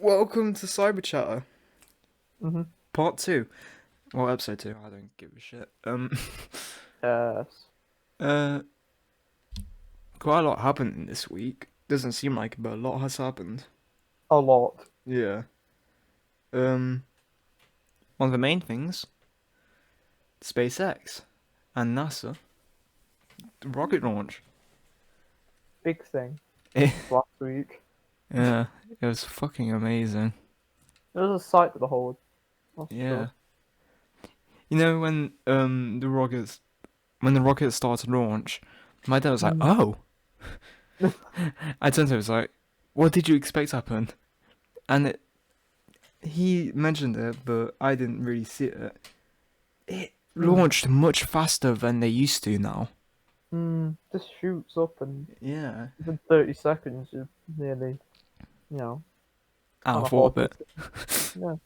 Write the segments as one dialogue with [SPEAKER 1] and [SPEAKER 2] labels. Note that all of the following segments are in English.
[SPEAKER 1] Welcome to CyberChatter,
[SPEAKER 2] Mm-hmm.
[SPEAKER 1] part 2. Well, episode 2, I don't give a shit.
[SPEAKER 2] Yes.
[SPEAKER 1] Uh, Quite a lot happened in this week. Doesn't seem like it, but a lot has happened.
[SPEAKER 2] A lot.
[SPEAKER 1] Yeah. Um, One of the main things, SpaceX and NASA, the rocket launch.
[SPEAKER 2] Big thing.
[SPEAKER 1] Eh,
[SPEAKER 2] This last week.
[SPEAKER 1] yeah, it was fucking amazing.
[SPEAKER 2] It was a sight to behold. That's for
[SPEAKER 1] Yeah.
[SPEAKER 2] sure.
[SPEAKER 1] You know when the rocket started launch, my dad was like,
[SPEAKER 2] Mm.
[SPEAKER 1] "Oh." I turned to him, and was like, "What did you expect to happen?" And he mentioned it, but I didn't really see it. It
[SPEAKER 2] Mm.
[SPEAKER 1] launched much faster than they used to now.
[SPEAKER 2] Just shoots up and
[SPEAKER 1] Yeah,
[SPEAKER 2] within 30 seconds you're nearly,
[SPEAKER 1] out
[SPEAKER 2] on a
[SPEAKER 1] of
[SPEAKER 2] hard
[SPEAKER 1] orbit.
[SPEAKER 2] distance. Yeah,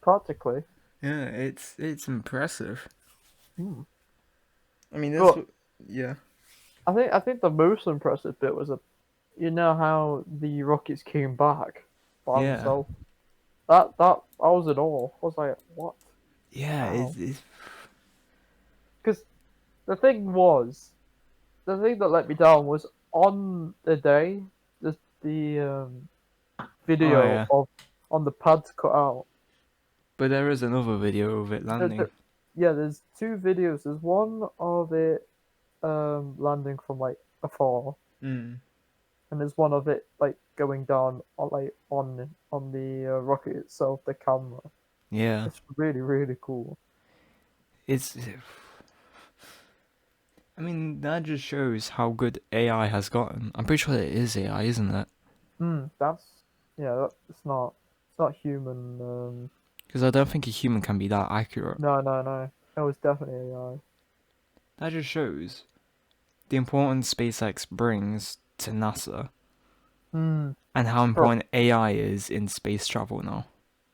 [SPEAKER 2] practically.
[SPEAKER 1] Yeah, it's impressive.
[SPEAKER 2] Mm.
[SPEAKER 1] I mean, that's
[SPEAKER 2] But
[SPEAKER 1] what. Yeah.
[SPEAKER 2] I think the most impressive bit was how the rockets came back by
[SPEAKER 1] Yeah.
[SPEAKER 2] themselves. That I was in awe. I was like, what?
[SPEAKER 1] Yeah.
[SPEAKER 2] How?
[SPEAKER 1] It's
[SPEAKER 2] Because the thing was, the thing that let me down was on the day the
[SPEAKER 1] oh
[SPEAKER 2] video
[SPEAKER 1] yeah.
[SPEAKER 2] of on the pads cut out.
[SPEAKER 1] But there is another video of it
[SPEAKER 2] The,
[SPEAKER 1] landing.
[SPEAKER 2] the, yeah, there's two videos. There's one of it landing from like afar,
[SPEAKER 1] Mm.
[SPEAKER 2] and there's one of it like going down on the rocket itself, the camera.
[SPEAKER 1] Yeah.
[SPEAKER 2] It's really really cool.
[SPEAKER 1] It's. I mean, that just shows how good AI has gotten. I'm pretty sure it is AI, isn't it?
[SPEAKER 2] That's it's not human.
[SPEAKER 1] Because I don't think a human can be that accurate.
[SPEAKER 2] No no no. It was definitely AI.
[SPEAKER 1] That just shows the importance SpaceX brings to NASA
[SPEAKER 2] Hmm.
[SPEAKER 1] and how
[SPEAKER 2] For
[SPEAKER 1] important AI is in space travel now.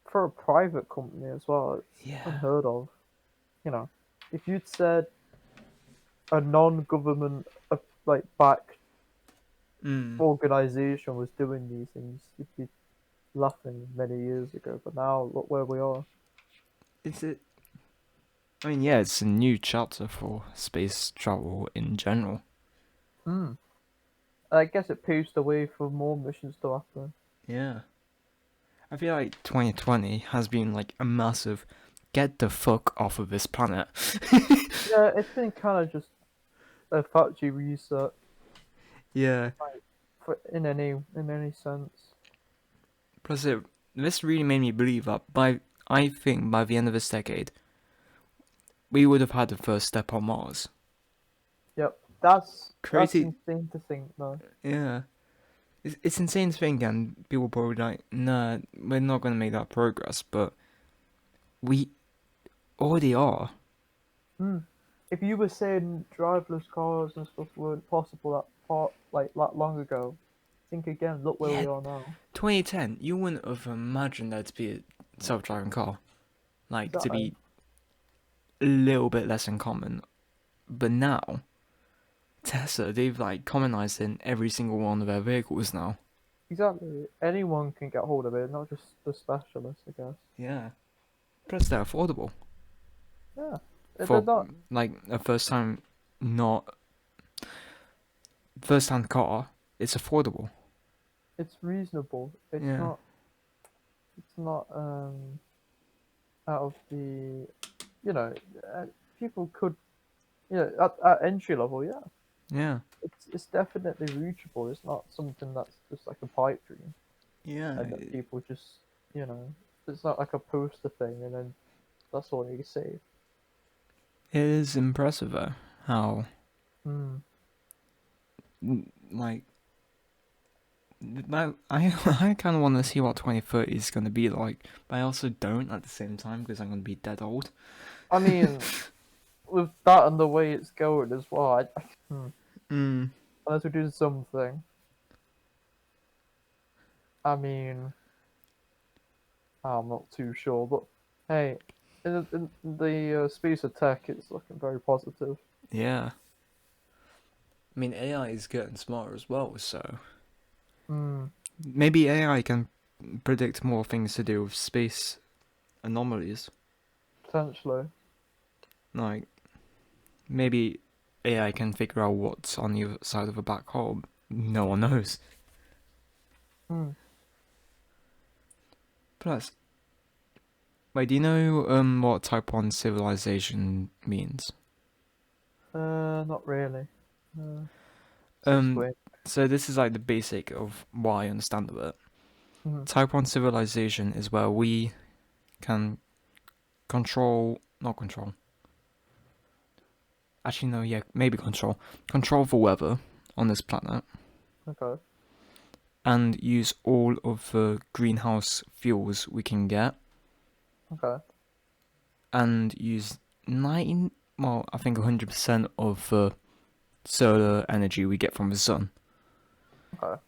[SPEAKER 2] for a private company as well, it's
[SPEAKER 1] Yeah.
[SPEAKER 2] unheard of. You know, if you'd said a non-government, like backed
[SPEAKER 1] Mm.
[SPEAKER 2] organization was doing these things, you'd be laughing many years ago. But now look where we are.
[SPEAKER 1] It's it. I mean, yeah, it's a new chapter for space travel in general.
[SPEAKER 2] Hmm. I guess it paves the way for more missions to happen.
[SPEAKER 1] Yeah. I feel like 2020 has been like a massive get the fuck off of this planet.
[SPEAKER 2] Yeah, it's been kind of just a factory reset,
[SPEAKER 1] Yeah.
[SPEAKER 2] for in any sense.
[SPEAKER 1] Plus, this really made me believe that I think by the end of this decade, we would have had the first step on Mars.
[SPEAKER 2] Yep, that's
[SPEAKER 1] Crazy.
[SPEAKER 2] insane to think though.
[SPEAKER 1] Yeah. It's insane to think, and people probably like, nah, we're not gonna make that progress, but we already are.
[SPEAKER 2] Hmm. If you were saying driverless cars and stuff weren't possible that long ago, think again. Look where
[SPEAKER 1] Yeah,
[SPEAKER 2] we are now.
[SPEAKER 1] 2010, you wouldn't have imagined there to be a self-driving car, like to
[SPEAKER 2] Exactly.
[SPEAKER 1] be a little bit less uncommon. But now, Tesla, they've like commonized in every single one of their vehicles now.
[SPEAKER 2] Exactly. Anyone can get hold of it, not just the specialists, I guess.
[SPEAKER 1] Yeah. Plus, they're affordable
[SPEAKER 2] Yeah. They're
[SPEAKER 1] for
[SPEAKER 2] not.
[SPEAKER 1] like a not first-hand car. It's affordable.
[SPEAKER 2] It's reasonable. It's
[SPEAKER 1] Yeah.
[SPEAKER 2] not. It's not out of the. You know, people could. At entry level, yeah.
[SPEAKER 1] Yeah.
[SPEAKER 2] It's definitely reachable. It's not something that's just like a pipe dream,
[SPEAKER 1] Yeah.
[SPEAKER 2] and that people just. You know, it's not like a poster thing, and then that's all you say.
[SPEAKER 1] It is impressive though how
[SPEAKER 2] Hmm.
[SPEAKER 1] like I I kind of want to see what 2030 is going to be like, but I also don't at the same time because I'm going to be dead old.
[SPEAKER 2] I mean, with that and the way it's going as well,
[SPEAKER 1] Mm.
[SPEAKER 2] unless we do something, I mean, I'm not too sure. But hey, in the space of tech, it's looking very positive.
[SPEAKER 1] Yeah. I mean, AI is getting smarter as well, so
[SPEAKER 2] Hmm.
[SPEAKER 1] maybe AI can predict more things to do with space anomalies.
[SPEAKER 2] Potentially.
[SPEAKER 1] Like maybe AI can figure out what's on the other side of a black hole. No one knows.
[SPEAKER 2] Hmm.
[SPEAKER 1] Plus, wait, do you know what Type 1 civilization means?
[SPEAKER 2] Not really. Uh, just
[SPEAKER 1] Um,
[SPEAKER 2] explain.
[SPEAKER 1] so this is like the basic of what I understand of it.
[SPEAKER 2] Hmm.
[SPEAKER 1] Type 1 civilization is where we can not control. Actually, no, yeah, maybe control the weather on this planet
[SPEAKER 2] Okay.
[SPEAKER 1] and use all of the greenhouse fuels we can get
[SPEAKER 2] Okay.
[SPEAKER 1] and use 90, well, I think 100% of the solar energy we get from the sun.
[SPEAKER 2] Okay.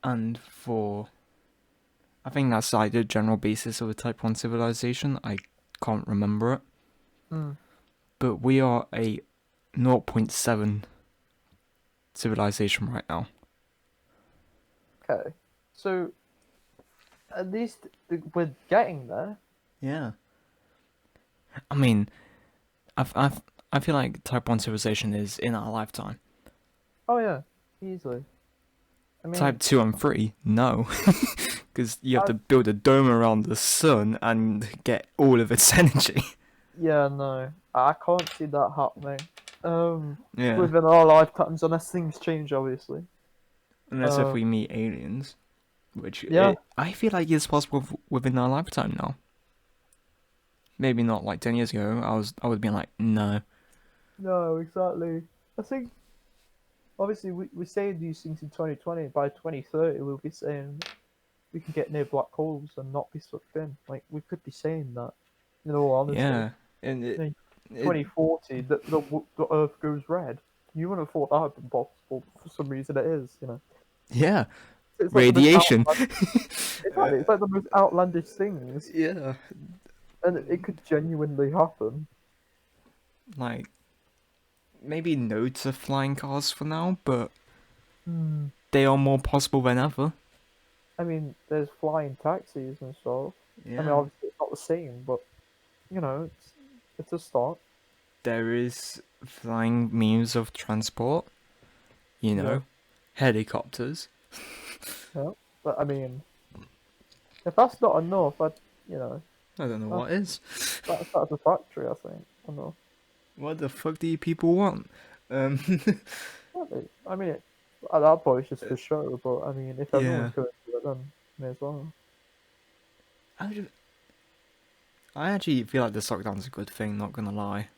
[SPEAKER 1] And I think that's like the general basis of a Type 1 civilization. I can't remember it.
[SPEAKER 2] Hmm.
[SPEAKER 1] But we are a zero point 0.7 civilization right now.
[SPEAKER 2] Okay. So at least we're getting there.
[SPEAKER 1] Yeah. I mean, I've, I feel like Type 1 civilization is in our lifetime.
[SPEAKER 2] Oh yeah, easily. I
[SPEAKER 1] Type
[SPEAKER 2] mean,
[SPEAKER 1] 2 and 3, no. Because you have
[SPEAKER 2] I,
[SPEAKER 1] to build a dome around the sun and get all of its energy.
[SPEAKER 2] yeah, no, I can't see that happening.
[SPEAKER 1] Yeah.
[SPEAKER 2] Within our lifetimes, unless things change, obviously.
[SPEAKER 1] Unless if
[SPEAKER 2] Um,
[SPEAKER 1] we meet aliens,
[SPEAKER 2] yeah,
[SPEAKER 1] I feel like it's possible within our lifetime now. Maybe not like 10 years ago. I would be like, no.
[SPEAKER 2] no, exactly. I think obviously we say these things in 2020. By 2030, we'll be saying we can get near black holes and not be sucked in. Like we could be saying that. In all honesty,
[SPEAKER 1] Yeah. And
[SPEAKER 2] in
[SPEAKER 1] it
[SPEAKER 2] 2040, the Earth goes red. You wouldn't have thought that had been possible. For some reason, it is. You know,
[SPEAKER 1] yeah.
[SPEAKER 2] it's like the most
[SPEAKER 1] Radiation.
[SPEAKER 2] exactly. It's like the most outlandish things,
[SPEAKER 1] Yeah.
[SPEAKER 2] and it could genuinely happen.
[SPEAKER 1] Like, maybe no to flying cars for now, but
[SPEAKER 2] Hmm.
[SPEAKER 1] they are more possible than ever.
[SPEAKER 2] I mean, there's flying taxis and stuff. I mean,
[SPEAKER 1] Yeah.
[SPEAKER 2] obviously it's not the same, but you know, it's a start.
[SPEAKER 1] There is flying means of transport, you
[SPEAKER 2] Yeah,
[SPEAKER 1] know, helicopters.
[SPEAKER 2] yeah. But I mean, if that's not enough, you know,
[SPEAKER 1] I don't know
[SPEAKER 2] that's
[SPEAKER 1] what is.
[SPEAKER 2] that's satisfactory. I think. I don't know.
[SPEAKER 1] What the fuck do you people want? Um,
[SPEAKER 2] I mean, at that point, it's just for show. But I mean, if everyone's
[SPEAKER 1] yeah.
[SPEAKER 2] going to do it, then may as well.
[SPEAKER 1] I, ju- I actually feel like this lockdown's a good thing, not gonna lie.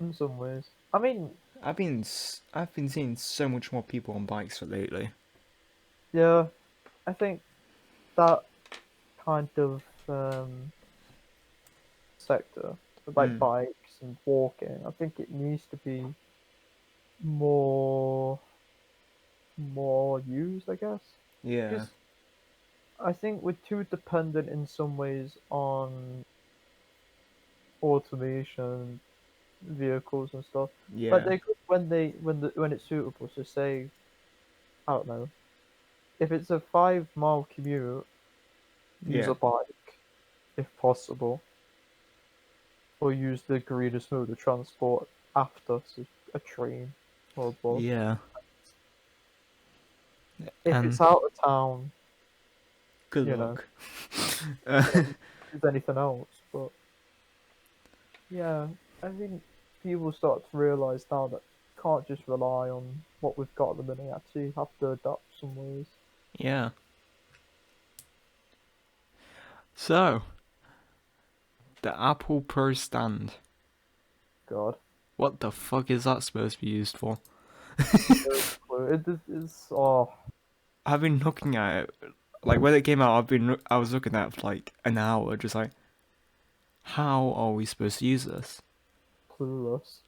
[SPEAKER 2] In some ways, I mean,
[SPEAKER 1] I've been seeing so much more people on bikes lately.
[SPEAKER 2] yeah, I think that kind of sector, like
[SPEAKER 1] Mm.
[SPEAKER 2] bikes and walking, I think it needs to be more used, I guess,
[SPEAKER 1] Yeah.
[SPEAKER 2] because I think we're too dependent in some ways on automation, vehicles and stuff. Like
[SPEAKER 1] Yeah.
[SPEAKER 2] they could when it's suitable. So say I don't know if it's a 5 mile commute, use
[SPEAKER 1] Yeah.
[SPEAKER 2] a bike if possible, or use the greenest mode of transport after, so a train or a bus.
[SPEAKER 1] Yeah.
[SPEAKER 2] If
[SPEAKER 1] And
[SPEAKER 2] it's out of town,
[SPEAKER 1] good
[SPEAKER 2] you know,
[SPEAKER 1] luck.
[SPEAKER 2] use anything else. But yeah, I think people start to realise now that can't just rely on what we've got at the minute. Actually, have to adapt some ways.
[SPEAKER 1] Yeah. So, the Apple Pro stand.
[SPEAKER 2] God,
[SPEAKER 1] What the fuck is that supposed to be used for?
[SPEAKER 2] no clue. It's oh
[SPEAKER 1] I've been looking at it. Like when it came out, I was looking at it for like an hour, just like, how are we supposed to use this?
[SPEAKER 2] clueless.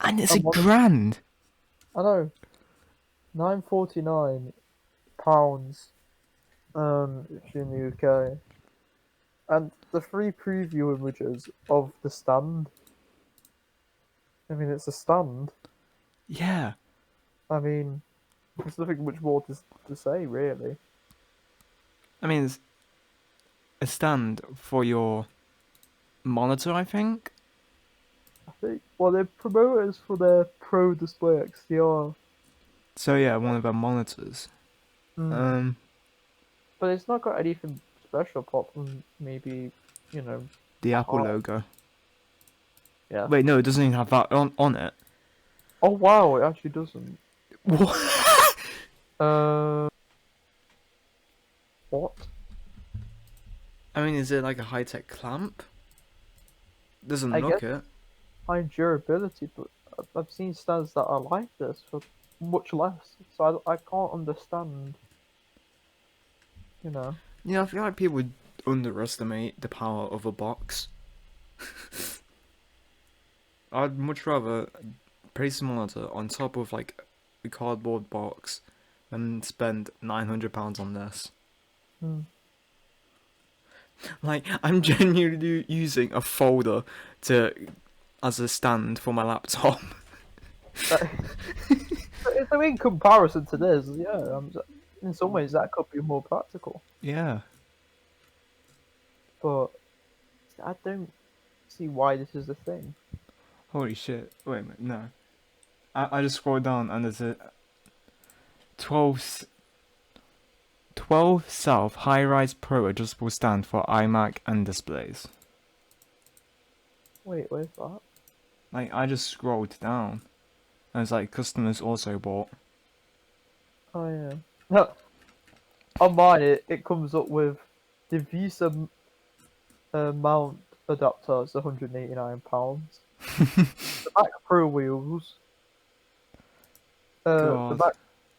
[SPEAKER 1] And it's a
[SPEAKER 2] I'm on,
[SPEAKER 1] grand.
[SPEAKER 2] I know £9.49 if you're in the UK, and the free preview images of the stand. I mean, it's a stand.
[SPEAKER 1] Yeah.
[SPEAKER 2] I mean, there's nothing much more to say really.
[SPEAKER 1] I mean, it's a stand for your monitor, I think.
[SPEAKER 2] I think. Well, they're promoters for their Pro Display XDR.
[SPEAKER 1] So yeah, one of our monitors.
[SPEAKER 2] Hmm.
[SPEAKER 1] Um,
[SPEAKER 2] But it's not got anything special apart from maybe, you know,
[SPEAKER 1] the
[SPEAKER 2] a
[SPEAKER 1] Apple
[SPEAKER 2] heart.
[SPEAKER 1] logo.
[SPEAKER 2] Yeah.
[SPEAKER 1] Wait, no, it doesn't even have that on it.
[SPEAKER 2] Oh wow, it actually doesn't.
[SPEAKER 1] What?
[SPEAKER 2] Uh, what?
[SPEAKER 1] I mean, is it like a high tech clamp? Doesn't
[SPEAKER 2] I guess
[SPEAKER 1] look it.
[SPEAKER 2] high durability, but I've seen stands that are like this for much less. So I can't understand. You know.
[SPEAKER 1] You know, I feel like people underestimate the power of a box. I'd much rather place a monitor on top of like a cardboard box than spend £900 on this.
[SPEAKER 2] Hmm.
[SPEAKER 1] Like, I'm genuinely using a folder to as a stand for my laptop.
[SPEAKER 2] That, so in comparison to this, yeah, in some ways that could be more practical.
[SPEAKER 1] Yeah.
[SPEAKER 2] But I don't see why this is a thing.
[SPEAKER 1] Holy shit. Wait a minute, no. I just scrolled down and there's a 12, 12 South High Rise Pro adjustable stand for iMac and displays.
[SPEAKER 2] Wait, where's that?
[SPEAKER 1] Like, I just scrolled down and it's like customers also bought.
[SPEAKER 2] Oh yeah. On mine, it comes up with the Visa mount adapter is £189. The Mac Pro wheels, uh, the
[SPEAKER 1] God.
[SPEAKER 2] Mac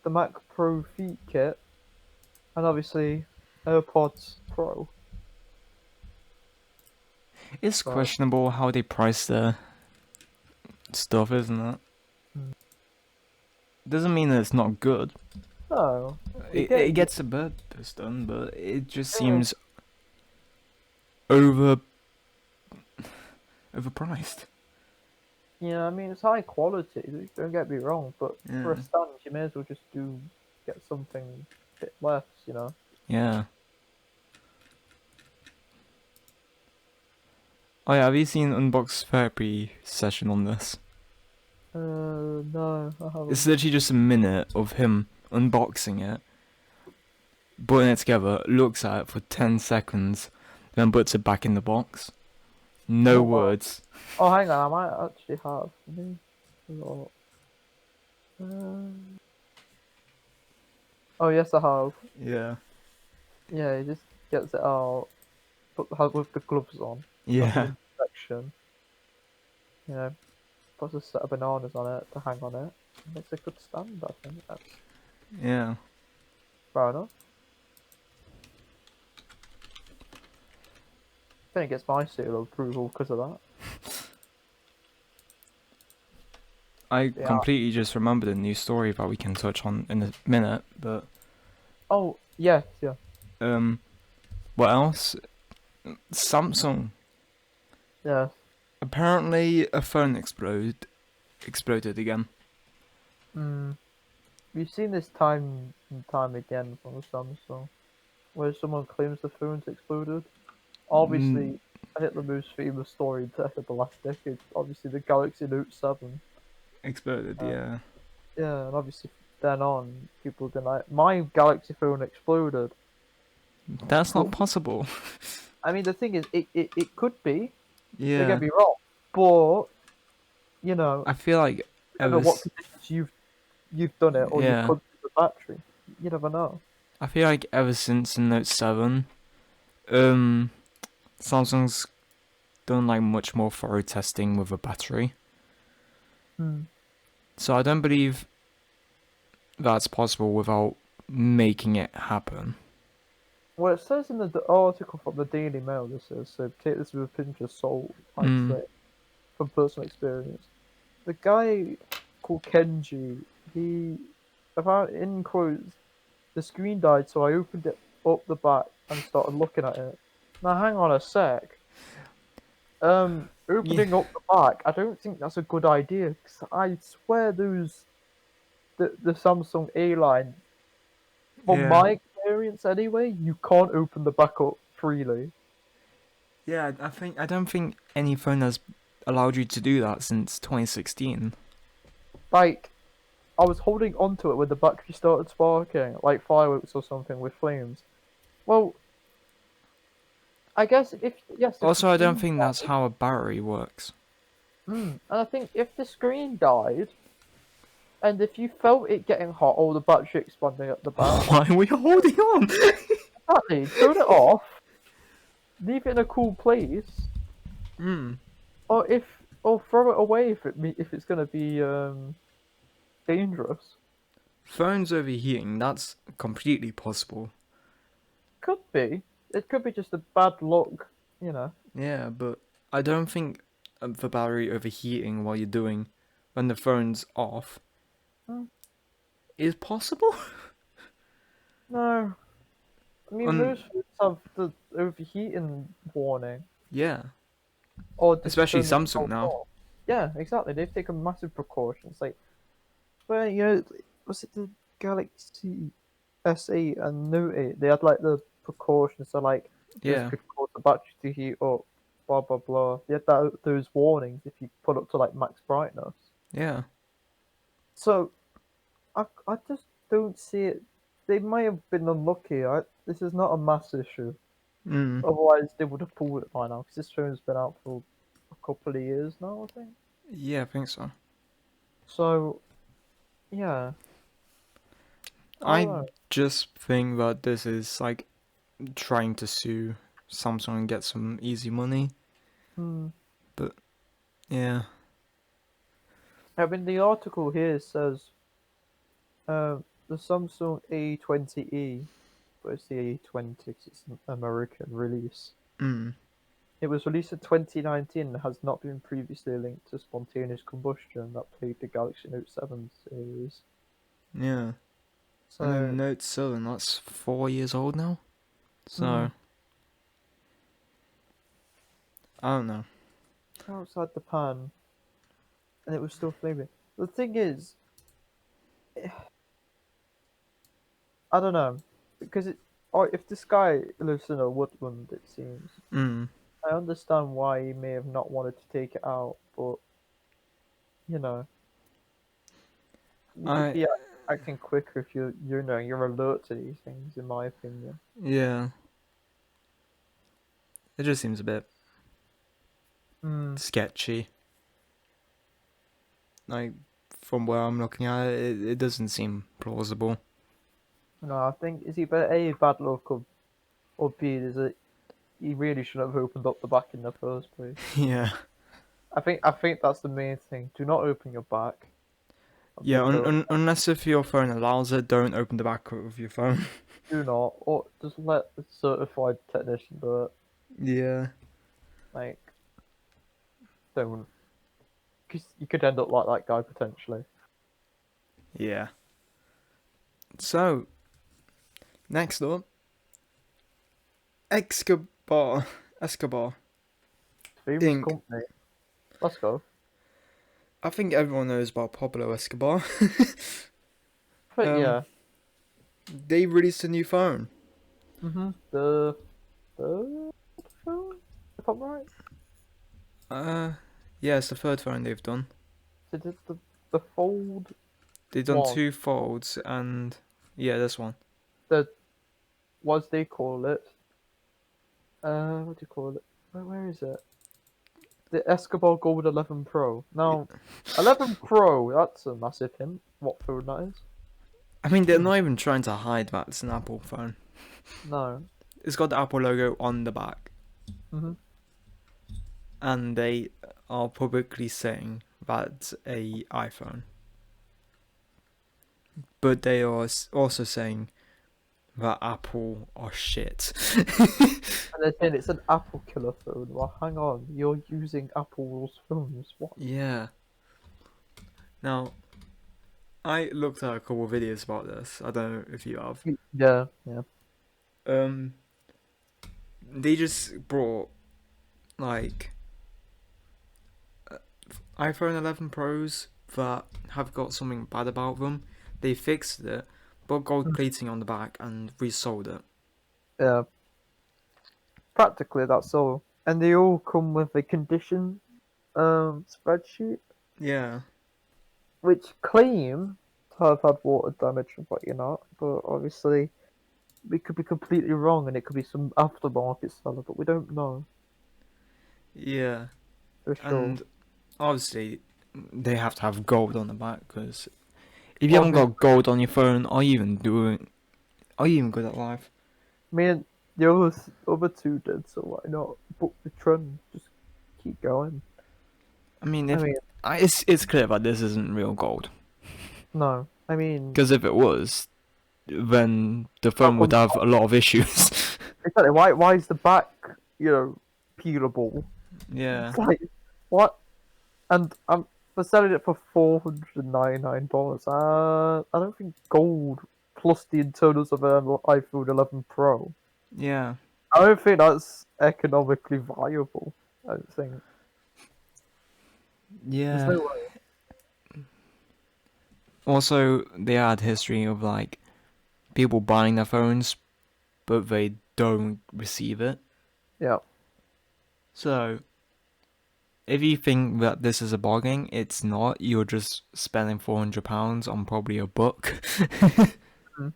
[SPEAKER 2] the Mac Pro feet kit, and obviously AirPods Pro.
[SPEAKER 1] It's
[SPEAKER 2] So,
[SPEAKER 1] questionable how they price their stuff, isn't it?
[SPEAKER 2] mm,
[SPEAKER 1] Doesn't mean that it's not good.
[SPEAKER 2] no, you
[SPEAKER 1] It
[SPEAKER 2] get
[SPEAKER 1] gets the purpose done, but it just
[SPEAKER 2] yeah,
[SPEAKER 1] seems over overpriced.
[SPEAKER 2] yeah. I mean, it's high quality. Don't get me wrong, but for a
[SPEAKER 1] Yeah.
[SPEAKER 2] stand, you may as well just get something a bit less. You know.
[SPEAKER 1] Yeah. Oh yeah, have you seen Unbox Therapy session on this?
[SPEAKER 2] No, I
[SPEAKER 1] It's
[SPEAKER 2] haven't.
[SPEAKER 1] literally just a minute of him unboxing it, putting it together, looks at it for 10 seconds, then puts it back in the box. No
[SPEAKER 2] Oh wow.
[SPEAKER 1] words.
[SPEAKER 2] Oh, hang on, I might actually have. Let me look. Um, oh yes, I have.
[SPEAKER 1] Yeah.
[SPEAKER 2] Yeah, he just gets it out, with the gloves on, does
[SPEAKER 1] Yeah.
[SPEAKER 2] an inspection, you know, puts a set of bananas on it to hang on it. And it's a good stand, I think. That's
[SPEAKER 1] Yeah.
[SPEAKER 2] fair enough. I think it gets my seal of approval because of that.
[SPEAKER 1] I
[SPEAKER 2] Yeah.
[SPEAKER 1] completely just remembered a new story that we can touch on in a minute, but
[SPEAKER 2] Oh, yes, yeah.
[SPEAKER 1] um what else? Samsung.
[SPEAKER 2] Yes.
[SPEAKER 1] Apparently a phone exploded again.
[SPEAKER 2] Mm. We've seen this time and time again from the Samsung, where someone claims the phone's exploded.
[SPEAKER 1] Mm,
[SPEAKER 2] Obviously, I think the most famous story in the last decade, obviously the Galaxy Note 7.
[SPEAKER 1] exploded,
[SPEAKER 2] Uh,
[SPEAKER 1] yeah.
[SPEAKER 2] yeah, and obviously then on, people deny it. My Galaxy phone exploded.
[SPEAKER 1] That's
[SPEAKER 2] But,
[SPEAKER 1] not possible.
[SPEAKER 2] I mean, the thing is, it could be, don't get
[SPEAKER 1] Yeah.
[SPEAKER 2] me wrong, but, you know,
[SPEAKER 1] I feel like
[SPEAKER 2] you don't know
[SPEAKER 1] ever
[SPEAKER 2] what
[SPEAKER 1] s-
[SPEAKER 2] conditions you've done it, or you've
[SPEAKER 1] yeah.
[SPEAKER 2] plugged in the battery. You never know.
[SPEAKER 1] I feel like ever since the Note 7, um Samsung's done like much more thorough testing with a battery.
[SPEAKER 2] Hmm.
[SPEAKER 1] So I don't believe that's possible without making it happen.
[SPEAKER 2] Well, it says in the article from the Daily Mail, this is, so take this with a pinch of salt, I'd
[SPEAKER 1] Mm,
[SPEAKER 2] say, from personal experience. The guy called Kenji, he, about in quotes, the screen died, so I opened it up the back and started looking at it. Now, hang on a sec.
[SPEAKER 1] yeah.
[SPEAKER 2] Opening up the back, I don't think that's a good idea, 'cause I swear the Samsung A line, from
[SPEAKER 1] Yeah.
[SPEAKER 2] my experience anyway, you can't open the back up freely.
[SPEAKER 1] Yeah, I don't think any phone has allowed you to do that since 2016.
[SPEAKER 2] Like, I was holding onto it when the battery started sparking, like fireworks or something with flames. Well, I guess if the
[SPEAKER 1] Also, I don't
[SPEAKER 2] screen
[SPEAKER 1] think that's
[SPEAKER 2] died,
[SPEAKER 1] how a battery works.
[SPEAKER 2] and I think if the screen died, and if you felt it getting hot or the battery expanding at the back,
[SPEAKER 1] Why are we holding on?
[SPEAKER 2] exactly, turn it off, leave it in a cool place,
[SPEAKER 1] Hmm.
[SPEAKER 2] or throw it away if it's gonna be dangerous.
[SPEAKER 1] Phones overheating, that's completely possible.
[SPEAKER 2] Could be. It could be just a bad luck, you know.
[SPEAKER 1] Yeah, but I don't think the battery overheating while you're doing when the phone's off
[SPEAKER 2] Hmm,
[SPEAKER 1] is possible.
[SPEAKER 2] no, I mean
[SPEAKER 1] On
[SPEAKER 2] most phones have the overheating warning,
[SPEAKER 1] yeah,
[SPEAKER 2] or just
[SPEAKER 1] especially
[SPEAKER 2] turn
[SPEAKER 1] Samsung
[SPEAKER 2] themselves
[SPEAKER 1] now.
[SPEAKER 2] off. Yeah, exactly. They've taken massive precautions. Like, well, you know, was it the Galaxy S8 and Note 8? They had like the precautions, so like this
[SPEAKER 1] Yeah,
[SPEAKER 2] could cause the battery to heat up, blah blah blah. They had those warnings if you put up to like max brightness.
[SPEAKER 1] yeah.
[SPEAKER 2] So I just don't see it. They might have been unlucky. This is not a mass issue.
[SPEAKER 1] Mm.
[SPEAKER 2] Otherwise, they would have pulled it by now because this phone's been out for a couple of years now, I think.
[SPEAKER 1] Yeah, I think so.
[SPEAKER 2] So yeah, I don't
[SPEAKER 1] I
[SPEAKER 2] know.
[SPEAKER 1] just think that this is like trying to sue Samsung and get some easy money.
[SPEAKER 2] Hmm.
[SPEAKER 1] But yeah,
[SPEAKER 2] I mean, the article here says the Samsung A20e, but it's the A20 'cause it's an American release.
[SPEAKER 1] mm,
[SPEAKER 2] It was released in 2019 and has not been previously linked to spontaneous combustion that plagued the Galaxy Note 7 series.
[SPEAKER 1] yeah. And then
[SPEAKER 2] So,
[SPEAKER 1] Note 7, that's 4 years old now.
[SPEAKER 2] hmm,
[SPEAKER 1] So I don't know.
[SPEAKER 2] outside the pan, and it was still flaming. The thing is, I don't know, because or if this guy lives in a woodland, it seems.
[SPEAKER 1] Mm,
[SPEAKER 2] I understand why he may have not wanted to take it out, but you know, you should
[SPEAKER 1] I
[SPEAKER 2] be acting quicker if you're alert to these things, in my opinion.
[SPEAKER 1] yeah. It just seems a bit
[SPEAKER 2] Hmm.
[SPEAKER 1] sketchy. Like from where I'm looking at it, it doesn't seem plausible.
[SPEAKER 2] No, I think it's either A, bad luck, or B, is that he really shouldn't have opened up the back in the first place.
[SPEAKER 1] Yeah.
[SPEAKER 2] I think that's the main thing. Do not open your back of your
[SPEAKER 1] Yeah,
[SPEAKER 2] phone.
[SPEAKER 1] unless if your phone allows it, don't open the back of your phone.
[SPEAKER 2] Do not, or just let a certified technician do it.
[SPEAKER 1] Yeah.
[SPEAKER 2] Like, don't, because you could end up like that guy potentially.
[SPEAKER 1] Yeah. So, next up, Escobar
[SPEAKER 2] Famous
[SPEAKER 1] Inc.
[SPEAKER 2] company. Let's go.
[SPEAKER 1] I think everyone knows about Pablo Escobar.
[SPEAKER 2] But
[SPEAKER 1] um,
[SPEAKER 2] yeah.
[SPEAKER 1] they released a new phone.
[SPEAKER 2] The third phone, if I'm right.
[SPEAKER 1] Uh, yeah, it's the third phone they've done.
[SPEAKER 2] Is it the Fold
[SPEAKER 1] They've done
[SPEAKER 2] one?
[SPEAKER 1] two folds and yeah, this one.
[SPEAKER 2] The what they call it? What do you call it? Where is it? The Escobar Gold 11 Pro. Now, 11 Pro. That's a massive hint. What phone that is?
[SPEAKER 1] I mean, they're
[SPEAKER 2] Hmm.
[SPEAKER 1] not even trying to hide that it's an Apple phone.
[SPEAKER 2] No.
[SPEAKER 1] It's got the Apple logo on the back,
[SPEAKER 2] Mhm.
[SPEAKER 1] and they are publicly saying that's a iPhone. But they are also saying that Apple are shit.
[SPEAKER 2] And they're saying it's an Apple killer phone. Well, hang on. You're using Apple's phones. What?
[SPEAKER 1] Yeah. Now, I looked at a couple of videos about this. I don't know if you have.
[SPEAKER 2] Yeah. Yeah.
[SPEAKER 1] Um, they just brought like iPhone 11 Pros that have got something bad about them. They fixed it, put gold plating on the back and resold it.
[SPEAKER 2] Yeah, practically that's all. And they all come with a condition spreadsheet,
[SPEAKER 1] Yeah.
[SPEAKER 2] which claim to have had water damage and whatnot, but obviously we could be completely wrong and it could be some aftermarket seller, but we don't know
[SPEAKER 1] Yeah.
[SPEAKER 2] for sure.
[SPEAKER 1] And obviously, they have to have gold on the back because if you haven't
[SPEAKER 2] Obviously,
[SPEAKER 1] got gold on your phone, are you even doing? Are you even good at life?
[SPEAKER 2] me and the other two did, so why not book the trend? Just keep going.
[SPEAKER 1] I mean,
[SPEAKER 2] I
[SPEAKER 1] if
[SPEAKER 2] mean,
[SPEAKER 1] it's clear that this isn't real gold.
[SPEAKER 2] no, I mean,
[SPEAKER 1] Because if it was, then the
[SPEAKER 2] how
[SPEAKER 1] phone would
[SPEAKER 2] come?
[SPEAKER 1] have a lot of issues.
[SPEAKER 2] Exactly. Why is the back, peelable?
[SPEAKER 1] Yeah.
[SPEAKER 2] It's like what? And for selling it for $499. I don't think gold plus the internals of an iPhone 11 Pro.
[SPEAKER 1] Yeah.
[SPEAKER 2] I don't think that's economically viable. I don't think there's
[SPEAKER 1] Yeah.
[SPEAKER 2] no way.
[SPEAKER 1] Also, they had history of like people buying their phones, but they don't receive it.
[SPEAKER 2] Yeah,
[SPEAKER 1] So, if you think that this is a bargain, it's not. You're just spending £400 on probably a book.
[SPEAKER 2] mm.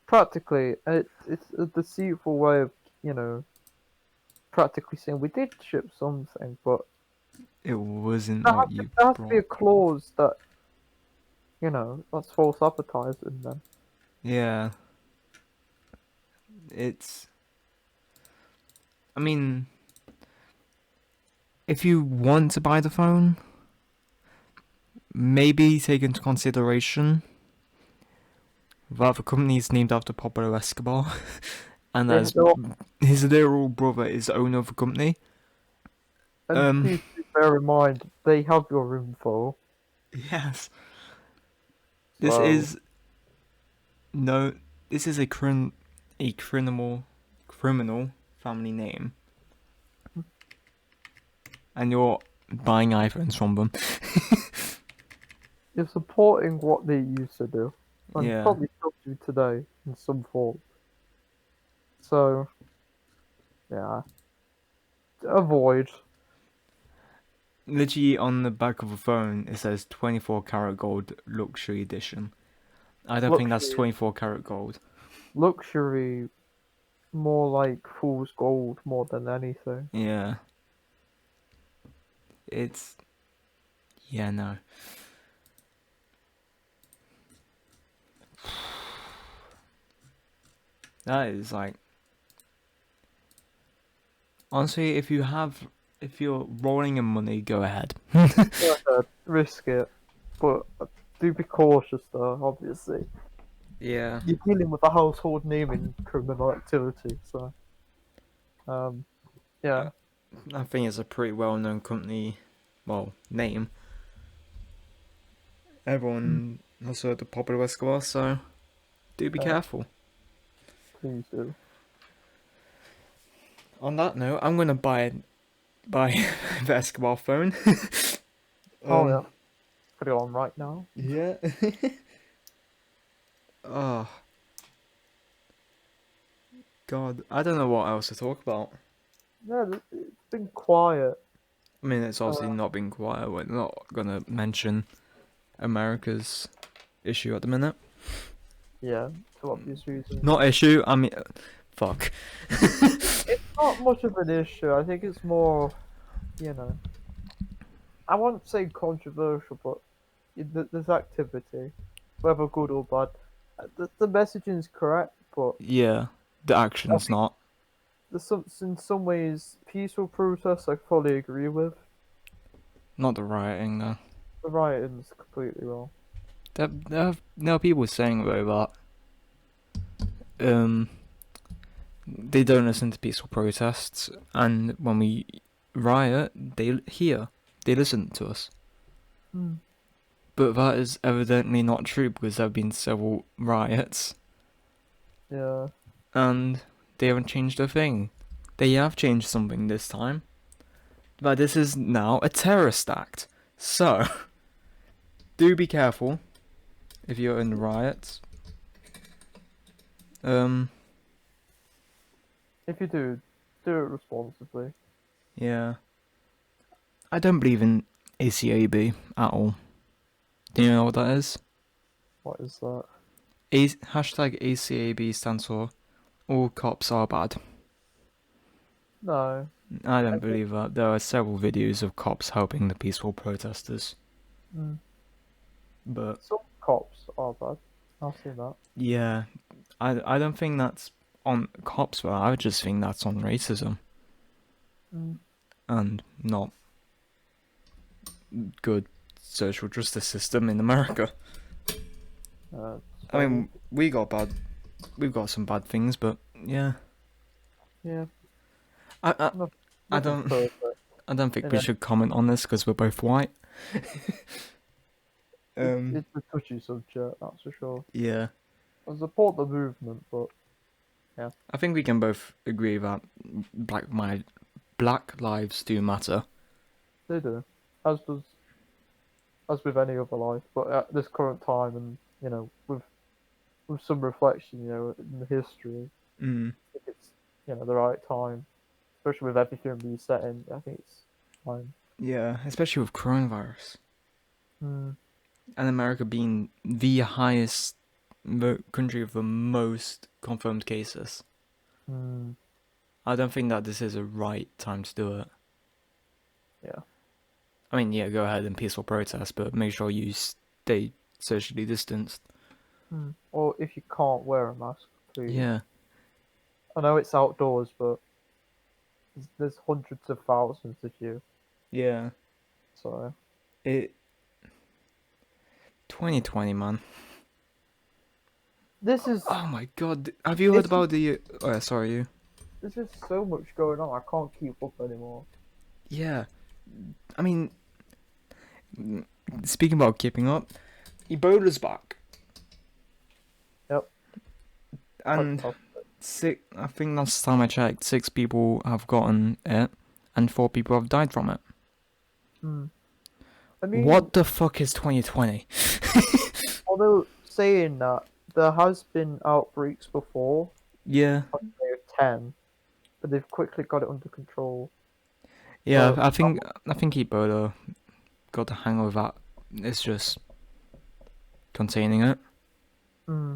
[SPEAKER 2] Practically, it's a deceitful way of practically saying we did ship something, but
[SPEAKER 1] It wasn't
[SPEAKER 2] there
[SPEAKER 1] what
[SPEAKER 2] has to,
[SPEAKER 1] you
[SPEAKER 2] there has to be a
[SPEAKER 1] brought.
[SPEAKER 2] clause that that's false advertising. Then
[SPEAKER 1] Yeah. It's. I mean, if you want to buy the phone, maybe take into consideration that the company is named after Pablo Escobar, and
[SPEAKER 2] they
[SPEAKER 1] that
[SPEAKER 2] they're all,
[SPEAKER 1] his little brother is the owner of the company.
[SPEAKER 2] and
[SPEAKER 1] Um,
[SPEAKER 2] please do bear in mind they have your info.
[SPEAKER 1] yes. This
[SPEAKER 2] So
[SPEAKER 1] is no. This is a criminal family name, and you're buying iPhones from them.
[SPEAKER 2] you're supporting what they used to do, and
[SPEAKER 1] Yeah.
[SPEAKER 2] probably still do today in some form. So yeah, avoid.
[SPEAKER 1] Literally on the back of the phone, it says 24 karat gold luxury edition. I don't think that's
[SPEAKER 2] Luxury,
[SPEAKER 1] 24 karat gold.
[SPEAKER 2] luxury, more like fool's gold more than anything.
[SPEAKER 1] Yeah. It's. Yeah, no. That is like. Honestly, if you're rolling in money, go ahead.
[SPEAKER 2] Go ahead, risk it, but do be cautious though. Obviously,
[SPEAKER 1] Yeah.
[SPEAKER 2] you're dealing with a household name in criminal activity, so um,
[SPEAKER 1] I
[SPEAKER 2] yeah.
[SPEAKER 1] I think it's a pretty well known company, well, name.
[SPEAKER 2] Mm.
[SPEAKER 1] Everyone has heard of Pablo Escobar, so do be careful.
[SPEAKER 2] Please do.
[SPEAKER 1] On that note, I'm gonna buy the Escobar phone.
[SPEAKER 2] Oh yeah,
[SPEAKER 1] um,
[SPEAKER 2] put it on right now.
[SPEAKER 1] yeah. Oh God, I don't know what else to talk about.
[SPEAKER 2] Yeah, it's been quiet.
[SPEAKER 1] I mean, it's
[SPEAKER 2] Uh,
[SPEAKER 1] obviously not been quiet. We're not gonna mention America's issue at the minute.
[SPEAKER 2] yeah, for obvious reasons.
[SPEAKER 1] Not issue. I mean, fuck.
[SPEAKER 2] It's not much of an issue. I think it's more, you know, I won't say controversial, but there's activity, whether good or bad. The messaging is correct, but
[SPEAKER 1] Yeah, the
[SPEAKER 2] I
[SPEAKER 1] action's
[SPEAKER 2] think
[SPEAKER 1] not.
[SPEAKER 2] there's in some ways peaceful protests I fully agree with.
[SPEAKER 1] Not the rioting though.
[SPEAKER 2] The rioting is completely wrong.
[SPEAKER 1] There are people saying though that they don't listen to peaceful protests, and when we riot, they listen to us.
[SPEAKER 2] Hmm.
[SPEAKER 1] But that is evidently not true because there have been several riots
[SPEAKER 2] Yeah.
[SPEAKER 1] and they haven't changed a thing. They have changed something this time, but this is now a terrorist act. So, do be careful if you're in riots. Um,
[SPEAKER 2] If you do, do it responsibly.
[SPEAKER 1] yeah. I don't believe in ACAB at all. Do you know what that is?
[SPEAKER 2] What is that?
[SPEAKER 1] Hashtag ACAB stands for all cops are bad.
[SPEAKER 2] No.
[SPEAKER 1] I
[SPEAKER 2] I
[SPEAKER 1] don't
[SPEAKER 2] think
[SPEAKER 1] believe that. There are several videos of cops helping the peaceful protesters.
[SPEAKER 2] mm,
[SPEAKER 1] But
[SPEAKER 2] some cops are bad. I'll say that.
[SPEAKER 1] yeah, I don't think that's on cops, but I just think that's on racism
[SPEAKER 2] Mm.
[SPEAKER 1] and not good social justice system in America.
[SPEAKER 2] It's
[SPEAKER 1] I
[SPEAKER 2] very
[SPEAKER 1] mean, we've got some bad things, but yeah,
[SPEAKER 2] yeah.
[SPEAKER 1] I I,
[SPEAKER 2] No,
[SPEAKER 1] I
[SPEAKER 2] nothing's
[SPEAKER 1] don't
[SPEAKER 2] perfect.
[SPEAKER 1] I don't think
[SPEAKER 2] You
[SPEAKER 1] we
[SPEAKER 2] know,
[SPEAKER 1] should comment on this because we're both white.
[SPEAKER 2] it's a touchy subject, that's for sure.
[SPEAKER 1] Yeah,
[SPEAKER 2] I support the movement, but yeah,
[SPEAKER 1] I think we can both agree that black lives do matter.
[SPEAKER 2] they do. As does as with any other life, but at this current time, and with some reflection, in the history,
[SPEAKER 1] Mm.
[SPEAKER 2] I think it's the right time, especially with everything being set in. I think it's time.
[SPEAKER 1] Yeah, especially with coronavirus
[SPEAKER 2] Mm,
[SPEAKER 1] and America being the highest country with the most confirmed cases.
[SPEAKER 2] mm,
[SPEAKER 1] I don't think that this is a right time to do it.
[SPEAKER 2] yeah.
[SPEAKER 1] I mean, yeah, go ahead and peaceful protest, but make sure you stay socially distanced.
[SPEAKER 2] Or if you can't wear a mask, please.
[SPEAKER 1] Yeah,
[SPEAKER 2] I know it's outdoors, but there's hundreds of thousands of you.
[SPEAKER 1] yeah.
[SPEAKER 2] So
[SPEAKER 1] It 2020, man.
[SPEAKER 2] this is
[SPEAKER 1] Oh my god, have you heard
[SPEAKER 2] it's just
[SPEAKER 1] about the? Oh, yeah, sorry, you.
[SPEAKER 2] there's just so much going on. I can't keep up anymore.
[SPEAKER 1] Yeah, I mean, speaking about keeping up, Ebola's back,
[SPEAKER 2] Yep.
[SPEAKER 1] and
[SPEAKER 2] Fantastic.
[SPEAKER 1] I think last time I checked, 6 people have gotten it, and 4 people have died from it.
[SPEAKER 2] Hmm. I mean,
[SPEAKER 1] What the fuck is 2020?
[SPEAKER 2] although saying that there has been outbreaks before,
[SPEAKER 1] Yeah,
[SPEAKER 2] I'd say of 10, but they've quickly got it under control.
[SPEAKER 1] yeah.
[SPEAKER 2] But
[SPEAKER 1] I think Ebola got the hang of that. It's just containing it.
[SPEAKER 2] hmm,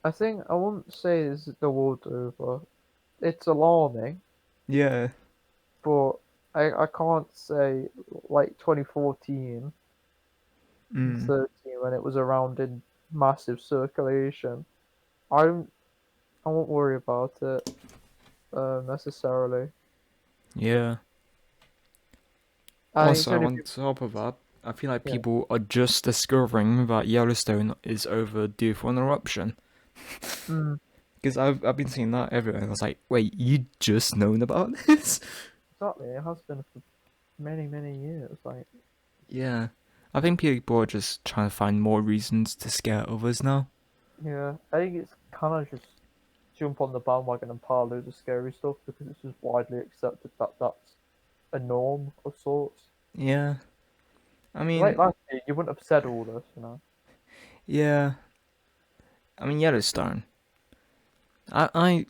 [SPEAKER 2] I think I wouldn't say this is the world over. It's alarming,
[SPEAKER 1] Yeah.
[SPEAKER 2] but I can't say like 2014 and
[SPEAKER 1] Mm.
[SPEAKER 2] 13 when it was around in massive circulation. I don't, I won't worry about it necessarily.
[SPEAKER 1] Yeah.
[SPEAKER 2] It's
[SPEAKER 1] Also,
[SPEAKER 2] only
[SPEAKER 1] on
[SPEAKER 2] people,
[SPEAKER 1] top of that, I feel like
[SPEAKER 2] yeah.
[SPEAKER 1] people are just discovering that Yellowstone is overdue for an eruption.
[SPEAKER 2] Mm,
[SPEAKER 1] Because I've been seeing that everywhere. And I was like, wait, you just known about this?
[SPEAKER 2] exactly. It has been for many, many years. Like,
[SPEAKER 1] Yeah. I think people are just trying to find more reasons to scare others now.
[SPEAKER 2] yeah, I think it's kind of just jump on the bandwagon and pile loads of scary stuff because it's just widely accepted that that's a norm of sorts.
[SPEAKER 1] Yeah. I
[SPEAKER 2] Like
[SPEAKER 1] mean,
[SPEAKER 2] last year, you wouldn't have said all this.
[SPEAKER 1] yeah. I mean, Yellowstone. I I,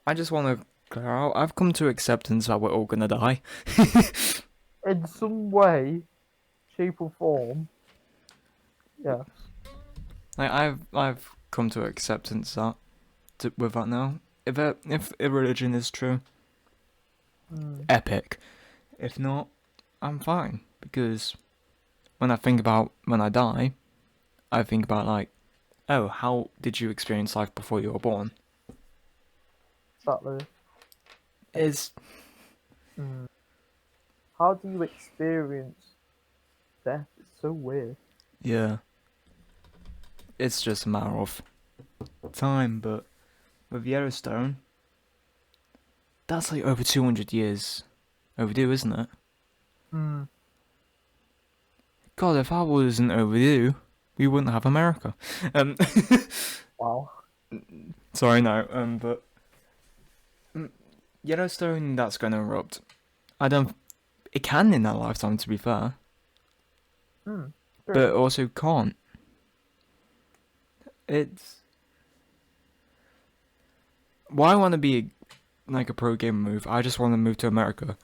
[SPEAKER 1] I just want to clear out. I've come to acceptance that we're all gonna die.
[SPEAKER 2] In some way, shape, or form, yeah.
[SPEAKER 1] Like I've come to acceptance with that now. If a religion is true,
[SPEAKER 2] Mm,
[SPEAKER 1] epic. If not, I'm fine because when I think about when I die, I think about like, oh, how did you experience life before you were born?
[SPEAKER 2] exactly.
[SPEAKER 1] Is
[SPEAKER 2] Mm. How do you experience death? It's so weird.
[SPEAKER 1] yeah, it's just a matter of time. But with Yellowstone, that's like over 200 years overdue, isn't it?
[SPEAKER 2] Mm.
[SPEAKER 1] God, if that wasn't overdue, we wouldn't have America. Um,
[SPEAKER 2] Wow.
[SPEAKER 1] sorry, no. But Yellowstone, that's going to erupt. I don't. It can in that lifetime, to be fair,
[SPEAKER 2] Mm.
[SPEAKER 1] but
[SPEAKER 2] True.
[SPEAKER 1] also can't. It's Why I want to be like a pro gamer move? I just want to move to America,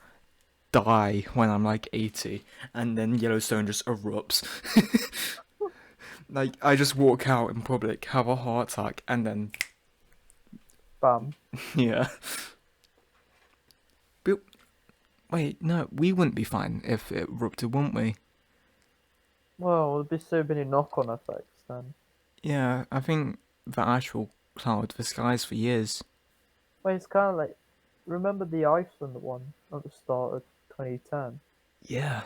[SPEAKER 1] die when I'm like 80, and then Yellowstone just erupts. Like I just walk out in public, have a heart attack, and then
[SPEAKER 2] Bam.
[SPEAKER 1] yeah. But wait, no, we wouldn't be fine if it erupted, wouldn't we?
[SPEAKER 2] Well, there'll be so many knock-on effects then.
[SPEAKER 1] Yeah, I think the actual cloud, the skies for years.
[SPEAKER 2] Well, it's kind of like, remember the Iceland one at the start of 2010?
[SPEAKER 1] Yeah.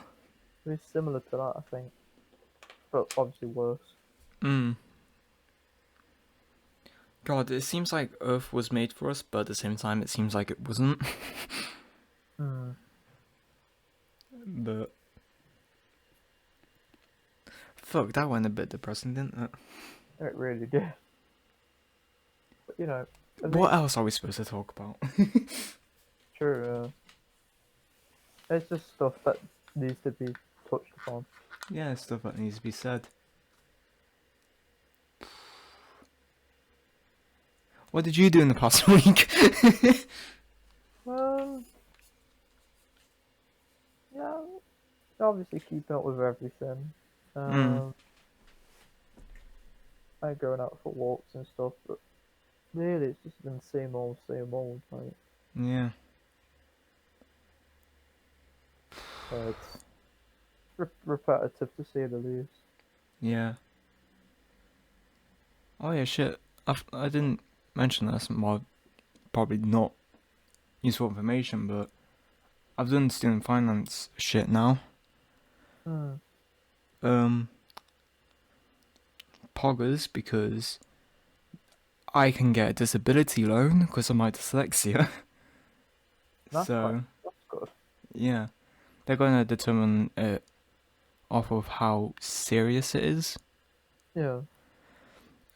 [SPEAKER 2] It was similar to that, I think, but obviously worse.
[SPEAKER 1] Mm. God, it seems like Earth was made for us, but at the same time, it seems like it wasn't.
[SPEAKER 2] Hmm.
[SPEAKER 1] But fuck, that went a bit depressing, didn't it?
[SPEAKER 2] It really did. But at
[SPEAKER 1] What
[SPEAKER 2] least,
[SPEAKER 1] else are we supposed to talk about?
[SPEAKER 2] sure, it's just stuff that needs to be touched upon.
[SPEAKER 1] Yeah, stuff that needs to be said. What did you do in the past week?
[SPEAKER 2] Well, yeah, obviously keeping up with everything.
[SPEAKER 1] Mm.
[SPEAKER 2] Like going out for walks and stuff, but really it's just been same old, same old. Like,
[SPEAKER 1] Yeah.
[SPEAKER 2] it's repetitive to say the least.
[SPEAKER 1] Yeah. Oh yeah, shit. I didn't mention this. Well, probably not useful information, but I've done student finance shit now.
[SPEAKER 2] Hmm.
[SPEAKER 1] Um, Poggers because I can get a disability loan because of my dyslexia.
[SPEAKER 2] That's quite.
[SPEAKER 1] So
[SPEAKER 2] That's good.
[SPEAKER 1] yeah, they're gonna determine it off of how serious it is,
[SPEAKER 2] Yeah.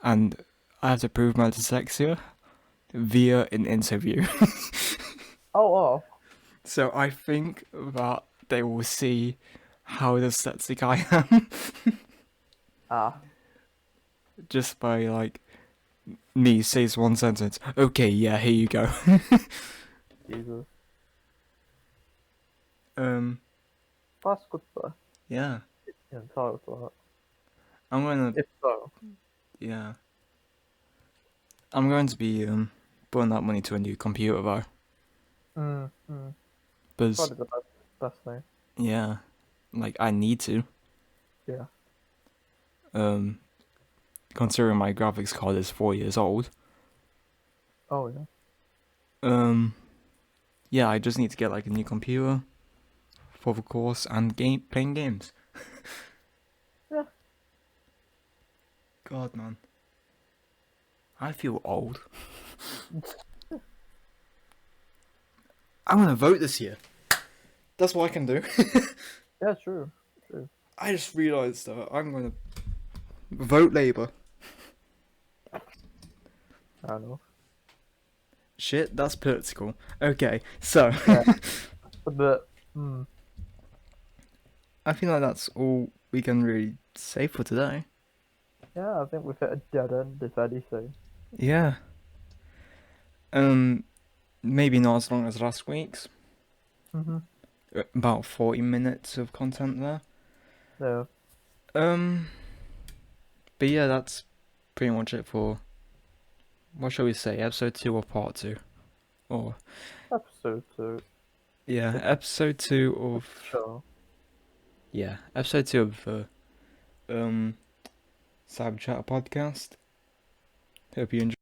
[SPEAKER 1] and I have to prove my dyslexia via an interview.
[SPEAKER 2] Oh, oh.
[SPEAKER 1] So I think that they will see how dyslexic I am
[SPEAKER 2] Ah.
[SPEAKER 1] just by like me says one sentence. Okay, yeah, here you go.
[SPEAKER 2] Jesus.
[SPEAKER 1] um,
[SPEAKER 2] That's good though.
[SPEAKER 1] yeah,
[SPEAKER 2] You're entitled to
[SPEAKER 1] I'm gonna
[SPEAKER 2] that. If so.
[SPEAKER 1] yeah, I'm going to be putting that money to a new computer though,
[SPEAKER 2] Hmm. Hmm.
[SPEAKER 1] because
[SPEAKER 2] Probably the best thing.
[SPEAKER 1] yeah, like I need to.
[SPEAKER 2] Yeah.
[SPEAKER 1] Um, considering my graphics card is 4 years old.
[SPEAKER 2] Oh yeah.
[SPEAKER 1] Yeah, I just need to get like a new computer for the course and playing games.
[SPEAKER 2] Yeah.
[SPEAKER 1] God, man, I feel old. I'm gonna vote this year. That's what I can do.
[SPEAKER 2] Yeah. True. True.
[SPEAKER 1] I just realised that I'm gonna vote Labour.
[SPEAKER 2] I don't know.
[SPEAKER 1] Shit, that's political. Okay, so
[SPEAKER 2] Yeah. But. Hmm.
[SPEAKER 1] I feel like that's all we can really say for today.
[SPEAKER 2] Yeah. I think we've hit a dead end, if anything.
[SPEAKER 1] Yeah. Maybe not as long as last week's.
[SPEAKER 2] Mm-hmm.
[SPEAKER 1] About 40 minutes of content there.
[SPEAKER 2] Yeah.
[SPEAKER 1] Um, but yeah, that's pretty much it for, what shall we say, episode 2 or part 2? Or,
[SPEAKER 2] Episode 2.
[SPEAKER 1] yeah, episode 2 of,
[SPEAKER 2] Sure.
[SPEAKER 1] yeah, episode 2 of the, CyberChatter podcast. Hope you enjoy.